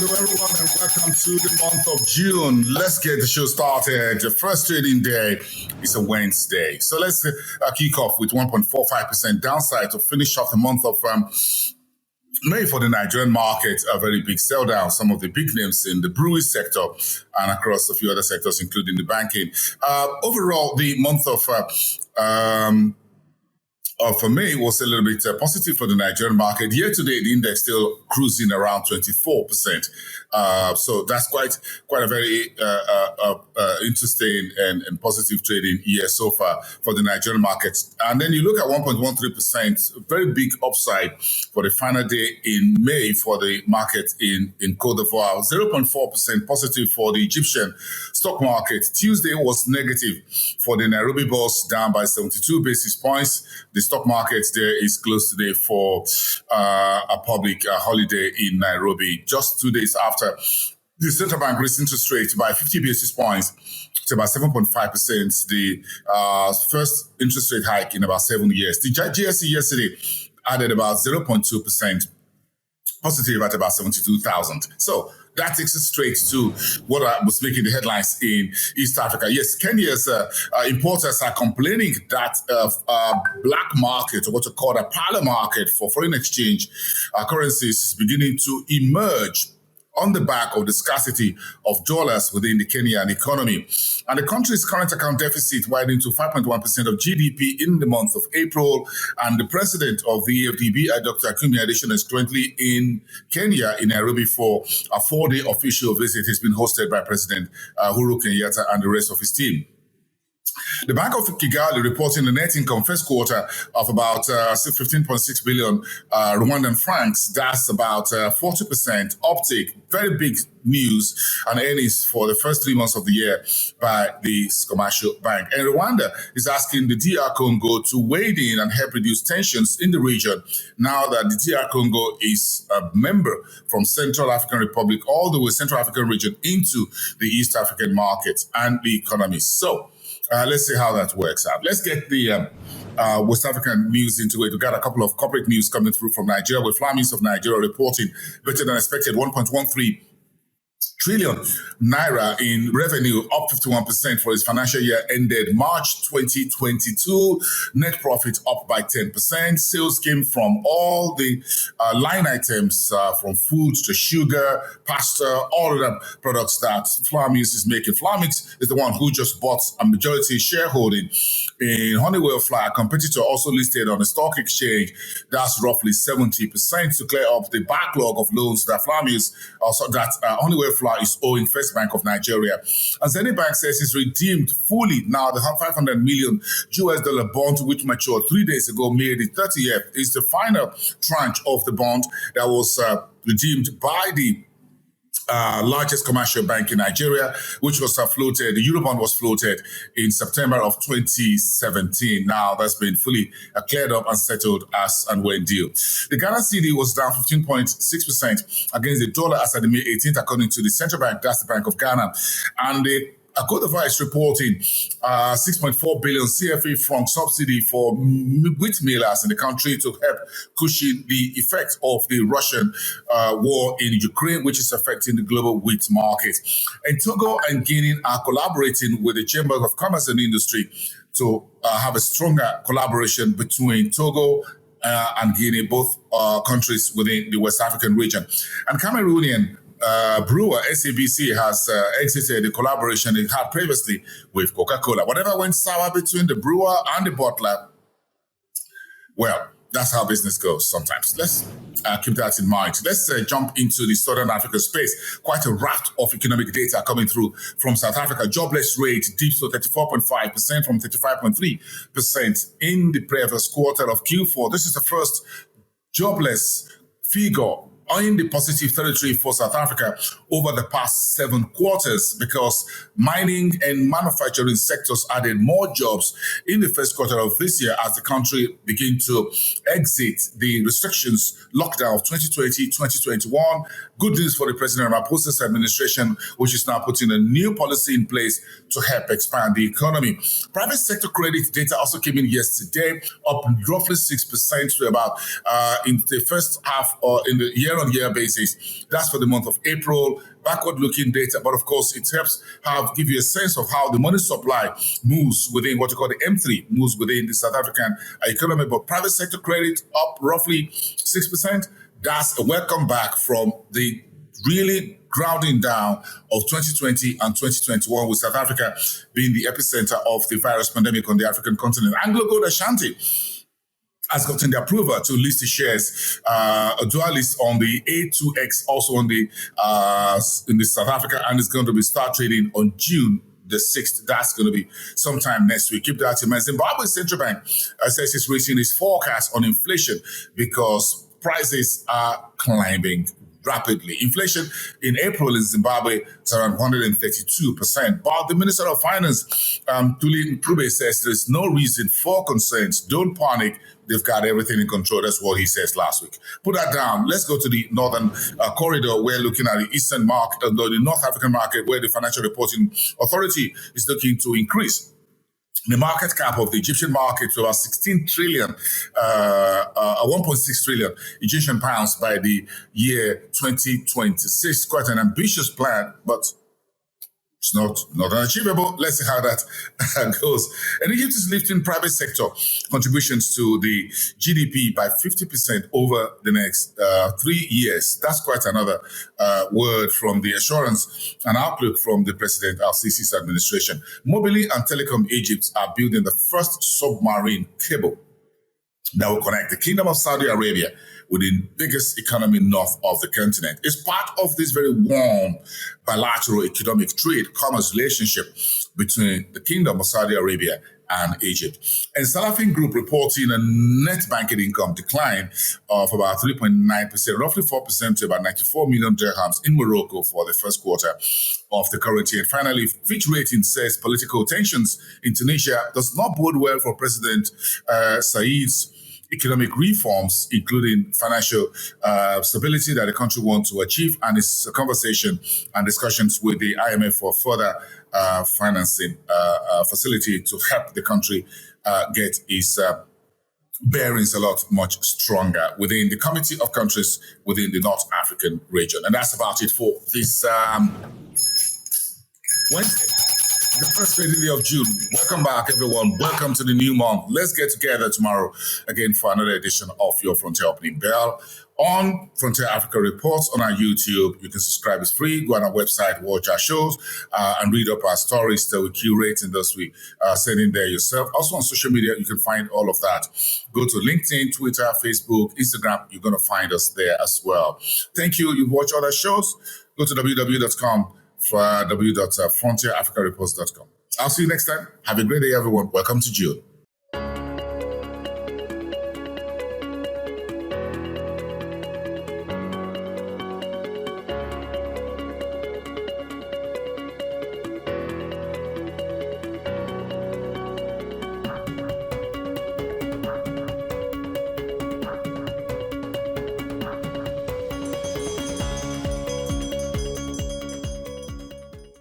Hello, everyone, and welcome to the month of June. Let's get the show started. The first trading day is a Wednesday. So let's kick off with 1.45% downside to finish off the month of May for the Nigerian market. A very big sell down. Some of the big names in the brewery sector and across a few other sectors, including the banking. Overall, the month of May was a little bit positive for the Nigerian market. Year to date, the index still cruising around 24%. So that's quite a very interesting and positive trading year so far for the Nigerian market. And then you look at 1.13%, very big upside for the final day in May for the market in Côte d'Ivoire, 0.4% positive for the Egyptian stock market. Tuesday was negative for the Nairobi Bourse, down by 72 basis points. The stock market there is closed today for a public holiday in Nairobi, just 2 days after the central bank raised interest rate by 50 basis points to about 7.5%, the first interest rate hike in about 7 years. The GSE yesterday added about 0.2%, positive at about 72,000. So that takes us straight to what was making the headlines in East Africa. Yes, Kenya's importers are complaining that black market, or what you call a parallel market for foreign exchange currencies, is beginning to emerge on the back of the scarcity of dollars within the Kenyan economy. And the country's current account deficit widened to 5.1% of GDP in the month of April. And the president of the AfDB, Dr. Kumi Adesina, is currently in Kenya, in Nairobi, for a 4-day official visit. He's been hosted by President Uhuru Kenyatta and the rest of his team. The Bank of Kigali reporting a net income first quarter of about 15.6 billion Rwandan francs. That's about 40% uptake. Very big news and earnings for the first 3 months of the year by this commercial bank. And Rwanda is asking the DR Congo to wade in and help reduce tensions in the region now that the DR Congo is a member from Central African Republic all the way Central African region into the East African market and the economy. So let's see how that works out. Let's get the West African news into it. We got a couple of corporate news coming through from Nigeria, with Flamis of Nigeria reporting better than expected 1.13 trillion naira in revenue, up 51% for its financial year ended March 2022. Net profit up by 10%. Sales came from all the line items, from food to sugar, pasta, all of the products that Flamix is making. Flamix is the one who just bought a majority shareholding in Honeywell Fly, a competitor also listed on the stock exchange. That's roughly 70% to clear up the backlog of loans that Flamix, also that Honeywell Fly is owing First Bank of Nigeria. And Zenith Bank says it's redeemed fully now the $500 million bond, which matured 3 days ago, May the 30th, is the final tranche of the bond that was redeemed by the largest commercial bank in Nigeria, which was floated. The Eurobond was floated in September of 2017. Now that's been fully cleared up and settled as and when due. The Ghana CD was down 15.6% against the dollar as at the May 18th, according to the central bank. That's the Bank of Ghana. And the Côte d'Ivoire is reporting 6.4 billion CFA franc subsidy for wheat millers in the country to help cushion the effect of the Russian war in Ukraine, which is affecting the global wheat market. And Togo and Guinea are collaborating with the Chamber of Commerce and Industry to have a stronger collaboration between Togo and Guinea, both countries within the West African region. And Cameroonian brewer SABC has exited the collaboration it had previously with Coca-Cola. Whatever went sour between the brewer and the bottler, well, that's how business goes sometimes. Let's keep that in mind. Let's jump into the Southern Africa space. Quite a raft of economic data coming through from South Africa. Jobless rate dips to 34.5% from 35.3% in the previous quarter of Q4. This is the first jobless figure in the positive territory for South Africa over the past 7 quarters because mining and manufacturing sectors added more jobs in the first quarter of this year as the country began to exit the restrictions lockdown of 2020-2021. Good news for the President Ramaphosa's administration, which is now putting a new policy in place to help expand the economy. Private sector credit data also came in yesterday, up roughly 6% to about in the first half or in the year-on-year basis. That's for the month of April. Backward-looking data, but of course, it helps give you a sense of how the money supply moves within what you call the M3, moves within the South African economy. But private sector credit up roughly 6%. That's a welcome back from the really grounding down of 2020 and 2021, with South Africa being the epicenter of the virus pandemic on the African continent. AngloGold Ashanti has gotten the approval to list the shares, a dual list on the A2X, also on the in the South Africa, and it's going to be start trading on June the 6th. That's going to be sometime next week. Keep that in mind. Zimbabwe Central Bank says it's raising its forecast on inflation because prices are climbing rapidly. Inflation in April in Zimbabwe is around 132%. But the Minister of Finance, Thuli Ncube, says there's no reason for concerns. Don't panic. They've got everything in control. That's what he says last week. Put that down. Let's go to the northern corridor. We're looking at the eastern market, the North African market, where the Financial Reporting Authority is looking to increase the market cap of the Egyptian market to about 16 trillion, 1.6 trillion Egyptian pounds by the year 2026. Quite an ambitious plan, but it's not unachievable. Let's see how that goes. And Egypt is lifting private sector contributions to the GDP by 50% over the next 3 years. That's quite another word from the assurance and outlook from the President Al-Sisi's administration. Mobily and Telecom Egypt are building the first submarine cable that will connect the Kingdom of Saudi Arabia with the biggest economy north of the continent. It's part of this very warm bilateral economic trade, commerce relationship between the Kingdom of Saudi Arabia and Egypt. And Salafin Group reporting a net banking income decline of about 3.9%, roughly 4% to about 94 million dirhams in Morocco for the first quarter of the current year. And finally, Fitch Ratings says political tensions in Tunisia does not bode well for President Said's economic reforms, including financial stability that the country wants to achieve, and its conversation and discussions with the IMF for further financing facility to help the country get its bearings a lot much stronger within the Committee of Countries within the North African region. And that's about it for this Wednesday, the first trading day of June. Welcome back, everyone. Welcome to the new month. Let's get together tomorrow again for another edition of your Frontier Opening Bell on Frontier Africa Reports on our YouTube. You can subscribe. It's free. Go on our website, watch our shows, and read up our stories that we curate and thus we send in there yourself. Also on social media, you can find all of that. Go to LinkedIn, Twitter, Facebook, Instagram. You're going to find us there as well. Thank you. You watch other shows. Go to www.com for www.frontierafricareports.com. I'll see you next time. Have a great day, everyone. Welcome to June.